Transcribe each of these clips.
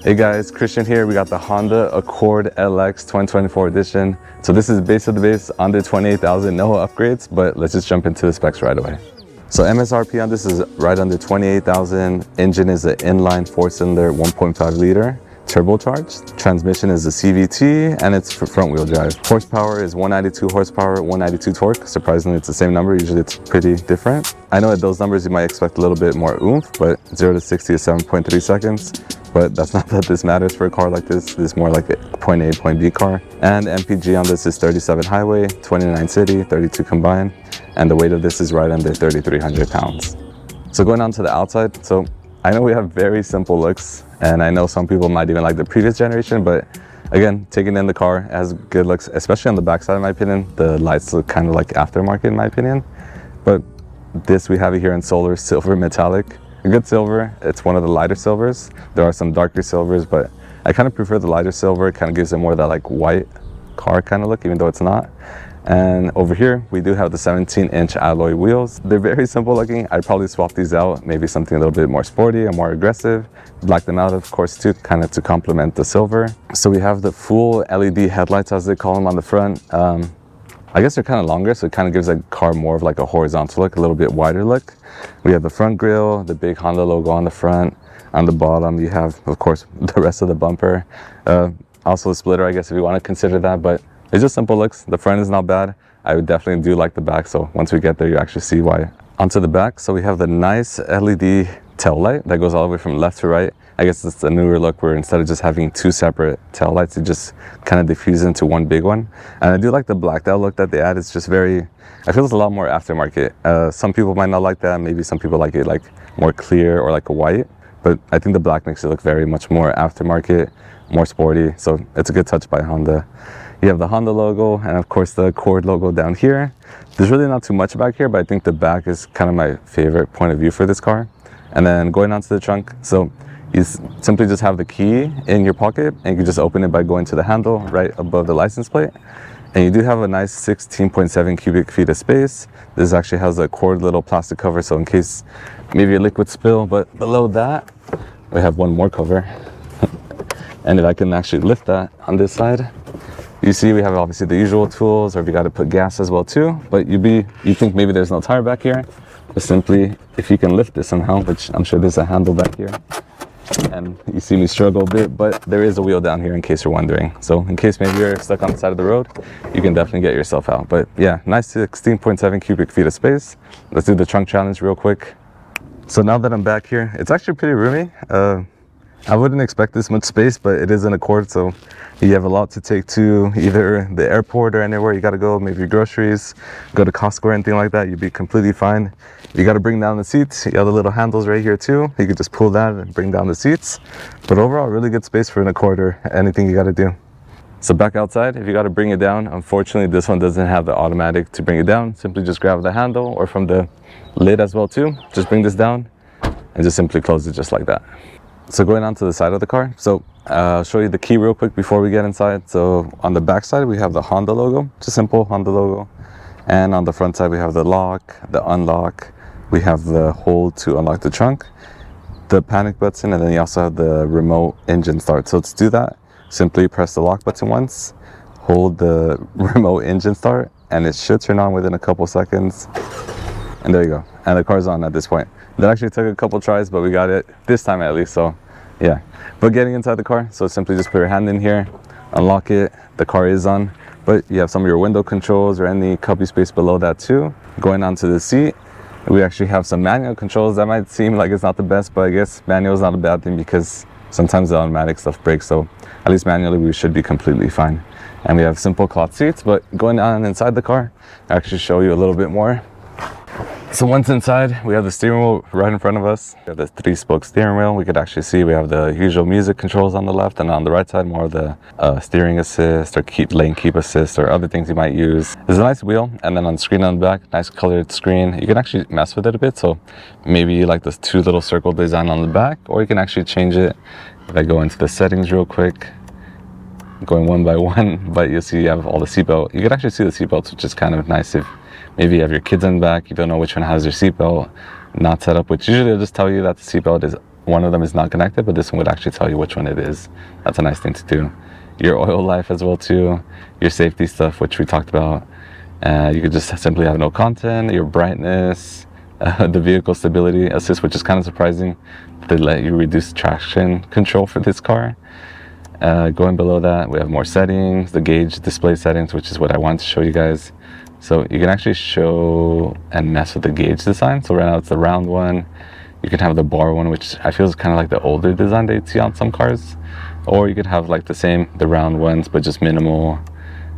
Hey guys, Christian here. We got the Honda Accord LX 2024 edition. So this is base of the base, under 28,000, no upgrades, but let's just jump into the specs right away. So MSRP on this is right under 28,000. Engine is an inline 4-cylinder 1.5 liter turbocharged. Transmission is a CVT and it's for front wheel drive. Horsepower is 192 horsepower, 192 torque. Surprisingly, it's the same number. Usually it's pretty different. I know at those numbers you might expect a little bit more oomph, but 0 to 60 is 7.3 seconds. But that's not that this matters for a car like this. This is more like a point A, point B car. And MPG on this is 37 highway, 29 city, 32 combined. And the weight of this is right under 3,300 pounds. So going on to the outside, so I know we have very simple looks, and I know some people might even like the previous generation, but again, taking in the car, it has good looks, especially on the backside in my opinion. The lights look kind of like aftermarket in my opinion. But this we have it here in solar silver metallic. A good silver. It's one of the lighter silvers. There are some darker silvers, but I kind of prefer the lighter silver. It kind of gives it more of that like white car kind of look, even though it's not. And over here, we do have the 17-inch alloy wheels. They're very simple looking. I'd probably swap these out, maybe something a little bit more sporty and more aggressive. Black them out, of course, too, kind of to complement the silver. So we have the full LED headlights, as they call them, on the front. I guess they're kind of longer, so it kind of gives the car more of like a horizontal look, a little bit wider look. We have the front grille, the big Honda logo on the front. On the bottom, you have, of course, the rest of the bumper. Also the splitter, I guess, if you want to consider that, but it's just simple looks. The front is not bad. I would definitely do like the back, so once we get there, you actually see why. Onto the back, so we have the nice LED tail light that goes all the way from left to right. I guess it's a newer look where instead of just having two separate tail lights, it just kind of diffuses into one big one. And I do like the blacked out look that they add. It's just very, I feel it's a lot more aftermarket. Some people might not like that. Maybe some people like it like more clear or like a white, but I think the black makes it look very much more aftermarket, more sporty. So it's a good touch by Honda. You have the Honda logo and of course the Accord logo down here. There's really not too much back here, but I think the back is kind of my favorite point of view for this car. And then going on to the trunk, so you simply just have the key in your pocket and you can just open it by going to the handle right above the license plate. And you do have a nice 16.7 cubic feet of space. This actually has a Accord little plastic cover, so in case maybe a liquid spill, but below that, we have one more cover. And if I can actually lift that on this side, you see we have obviously the usual tools, or if you got to put gas as well too, but you think maybe there's no tire back here, but simply if you can lift this somehow, which I'm sure there's a handle back here, and you see me struggle a bit, but there is a wheel down here in case you're wondering. So in case maybe you're stuck on the side of the road, you can definitely get yourself out. But yeah, nice 16.7 cubic feet of space. Let's do the trunk challenge real quick. So now that I'm back here, it's actually pretty roomy. I wouldn't expect this much space, but it is an Accord, so you have a lot to take to either the airport or anywhere you gotta go, maybe groceries, go to Costco or anything like that, you'd be completely fine. You gotta bring down the seats. You have the little handles right here too. You could just pull that and bring down the seats. But overall, really good space for an Accord or anything you gotta do. So back outside, if you gotta bring it down, unfortunately this one doesn't have the automatic to bring it down. Simply just grab the handle or from the lid as well too. Just bring this down and just simply close it just like that. So going on to the side of the car, so I'll show you the key real quick before we get inside. So on the back side, we have the Honda logo, just simple Honda logo. And on the front side, we have the lock, the unlock. We have the hold to unlock the trunk, the panic button, and then you also have the remote engine start. So to do that, simply press the lock button once, hold the remote engine start, and it should turn on within a couple seconds. And there you go. And the car's on at this point. That actually took a couple tries, but we got it this time at least, so yeah. But getting inside the car, so simply just put your hand in here, unlock it, the car is on, but you have some of your window controls or any cubby space below that too. Going onto the seat, we actually have some manual controls. That might seem like it's not the best, but I guess manual is not a bad thing because sometimes the automatic stuff breaks, so at least manually we should be completely fine. And we have simple cloth seats, but going on inside the car, I'll actually show you a little bit more. So once inside, we have the steering wheel right in front of us. We have the 3-spoke steering wheel. We could actually see we have the usual music controls on the left, and on the right side more of the steering assist or lane keep assist or other things you might use. There's a nice wheel, and then on the screen on the back, nice colored screen. You can actually mess with it a bit, so maybe you like this 2 little circle design on the back, or you can actually change it. If I go into the settings real quick, going one by one, but you'll see you have all the seatbelt. You can actually see the seatbelts, which is kind of nice if maybe you have your kids in the back, you don't know which one has your seatbelt not set up, which usually will just tell you that the seatbelt is one of them is not connected, but this one would actually tell you which one it is. That's a nice thing to do. Your oil life as well too, your safety stuff, which we talked about. You could just simply have no content, your brightness, the vehicle stability assist, which is kind of surprising. They let you reduce traction control for this car. Going below that, we have more settings, the gauge display settings, which is what I wanted to show you guys. So you can actually show and mess with the gauge design. So right now it's the round one. You can have the bar one, which I feel is kind of like the older design they see on some cars. Or you could have like the round ones, but just minimal,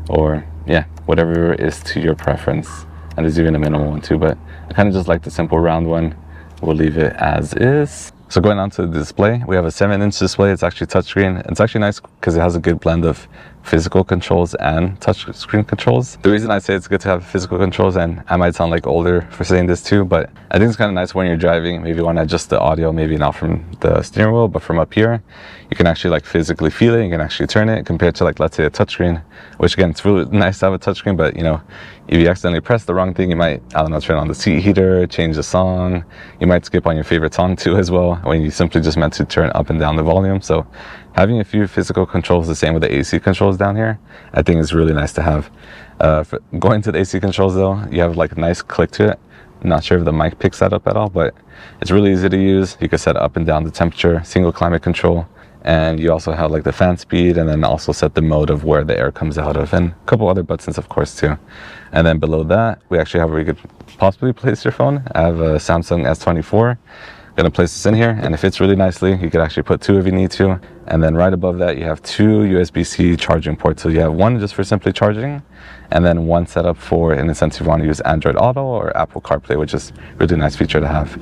or yeah, whatever is to your preference. And there's even a minimal one too, but I kind of just like the simple round one. We'll leave it as is. So going on to the display, we have a 7-inch display. It's actually touchscreen. It's actually nice because it has a good blend of physical controls and touchscreen controls. The reason I say it's good to have physical controls, and I might sound like older for saying this too, but I think it's kind of nice when you're driving. Maybe you want to adjust the audio, maybe not from the steering wheel, but from up here, you can actually like physically feel it. You can actually turn it compared to like, let's say a touchscreen, which again, it's really nice to have a touchscreen, but you know, if you accidentally press the wrong thing, you might, I don't know, turn on the seat heater, change the song. You might skip on your favorite song too as well, when you simply just meant to turn up and down the volume. So having a few physical controls, the same with the AC controls down here, I think is really nice to have. Going to the AC controls though, you have like a nice click to it. I'm not sure if the mic picks that up at all, but it's really easy to use. You can set up and down the temperature, single climate control. And you also have like the fan speed, and then also set the mode of where the air comes out of, and a couple other buttons of course too. And then below that, we actually have where you could possibly place your phone. I have a Samsung S24. Gonna place this in here, and it fits really nicely. You could actually put 2 if you need to. And then right above that, you have 2 USB-C charging ports. So you have one just for simply charging, and then one set up for, in a sense, if you want to use Android Auto or Apple CarPlay, which is a really nice feature to have.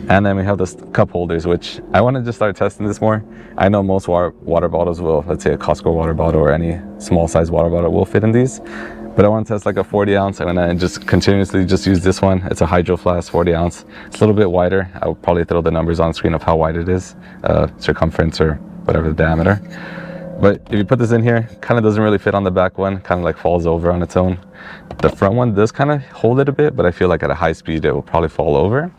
And then we have this cup holders, which I want to just start testing this more. I know most water bottles will, let's say a Costco water bottle or any small size water bottle will fit in these. But I want to test like a 40 ounce, and I just continuously just use this one. It's a Hydro Flask 40 ounce. It's a little bit wider. I will probably throw the numbers on the screen of how wide it is, circumference or whatever the diameter. But if you put this in here, kind of doesn't really fit on the back one, kind of like falls over on its own. The front one does kind of hold it a bit, but I feel like at a high speed, it will probably fall over.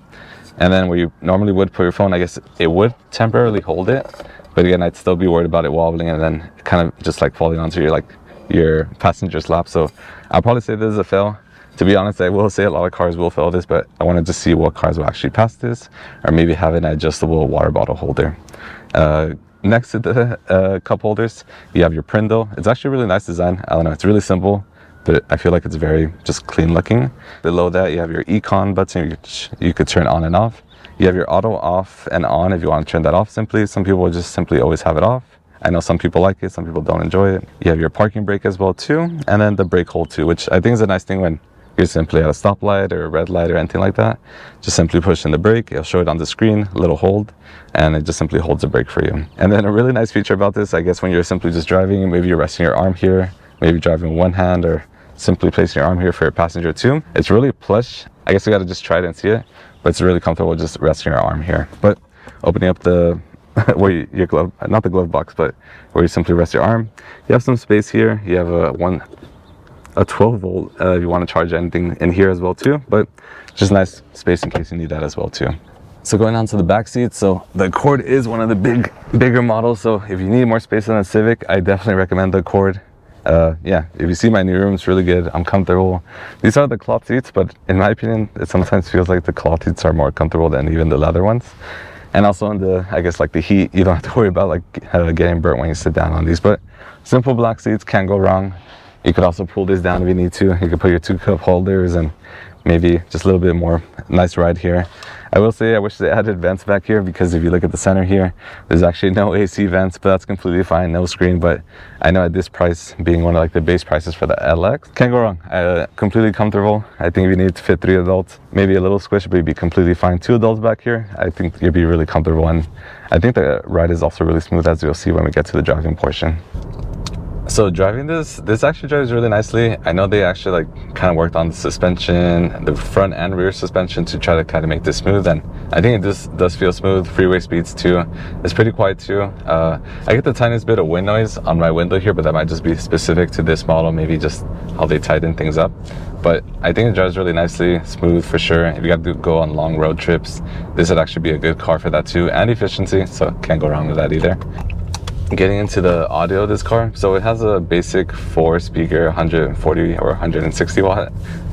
And then where you normally would put your phone, I guess it would temporarily hold it. But again, I'd still be worried about it wobbling and then kind of just like falling onto your passenger's lap. So I'll probably say this is a fail. To be honest, I will say a lot of cars will fail this, but I wanted to see what cars will actually pass this, or maybe have an adjustable water bottle holder. Next to the cup holders, you have your Prindle. It's actually a really nice design. I don't know, it's really simple, but I feel like it's very just clean looking. Below that, you have your Econ button, which you could turn on and off. You have your auto off and on if you want to turn that off simply. Some people will just simply always have it off. I know some people like it, some people don't enjoy it. You have your parking brake as well too, and then the brake hold too, which I think is a nice thing when you're simply at a stoplight or a red light or anything like that. Just simply push in the brake, it'll show it on the screen, a little hold, and it just simply holds the brake for you. And then a really nice feature about this, I guess when you're simply just driving, maybe you're resting your arm here, maybe driving with one hand, or simply placing your arm here for your passenger too. It's really plush. I guess you gotta just try it and see it, but it's really comfortable just resting your arm here. But opening up the where your glove, not the glove box, but where you simply rest your arm, you have some space here. You have a 12 volt if you want to charge anything in here as well too, but just nice space in case you need that as well too. So going on to the back seat, so the Accord is one of the bigger models, so if you need more space than a Civic, I definitely recommend the Accord. Yeah, if you see my new room, it's really good. I'm comfortable. These are the cloth seats, but in my opinion, it sometimes feels like the cloth seats are more comfortable than even the leather ones. And also in the, I guess like the heat, you don't have to worry about like getting burnt when you sit down on these. But simple black seats, can't go wrong. You could also pull this down if you need to. You could put your 2 cup holders and maybe just a little bit more nice ride here. I will say I wish they added vents back here, because if you look at the center here, there's actually no AC vents, but that's completely fine, no screen. But I know at this price, being one of like the base prices for the LX, can't go wrong. Completely comfortable. I think if you need to fit 3 adults, maybe a little squish, but you'd be completely fine. 2 adults back here, I think you'd be really comfortable. And I think the ride is also really smooth, as you'll see when we get to the driving portion. So driving this actually drives really nicely. I know they actually like kind of worked on the suspension, the front and rear suspension, to try to kind of make this smooth, and I think it does feel smooth. Freeway speeds too. It's pretty quiet too. I get the tiniest bit of wind noise on my window here, but that might just be specific to this model, maybe just how they tighten things up. But I think it drives really nicely, smooth for sure. If you got to go on long road trips, this would actually be a good car for that too, and efficiency, so can't go wrong with that either. Getting into the audio of this car, so it has a basic 4-speaker 140 or 160 watt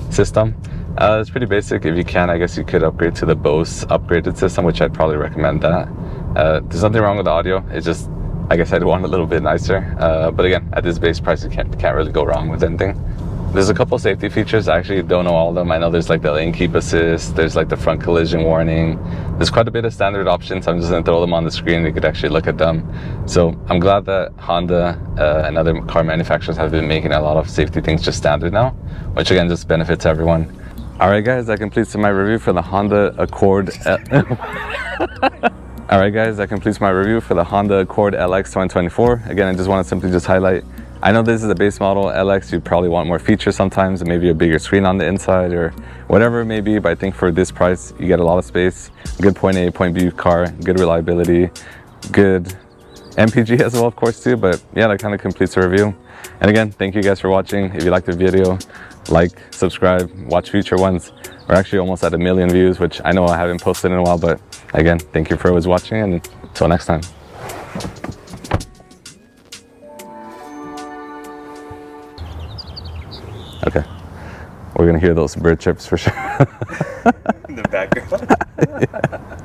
system. It's pretty basic. If you can, I guess you could upgrade to the Bose upgraded system, which I'd probably recommend that. There's nothing wrong with the audio, it's just, I guess I'd want a little bit nicer, but again, at this base price you can't really go wrong with anything. There's a couple safety features. I actually don't know all of them. I know there's like the lane keep assist, there's like the front collision warning. There's quite a bit of standard options. I'm just gonna throw them on the screen. You could actually look at them. So I'm glad that Honda and other car manufacturers have been making a lot of safety things just standard now, which again just benefits everyone. All right guys, that completes my review for the Honda Accord. All right guys, that completes my review for the Honda Accord LX 2024. Again, I just want to simply just highlight, I know this is a base model LX, you probably want more features sometimes, and maybe a bigger screen on the inside or whatever it may be, but I think for this price, you get a lot of space, good point A, point B car, good reliability, good MPG as well, of course, too. But yeah, that kind of completes the review. And again, thank you guys for watching. If you liked the video, like, subscribe, watch future ones. We're actually almost at 1 million views, which I know I haven't posted in a while, but again, thank you for always watching, and until next time. Okay, we're gonna hear those bird chirps for sure. In the background. Yeah.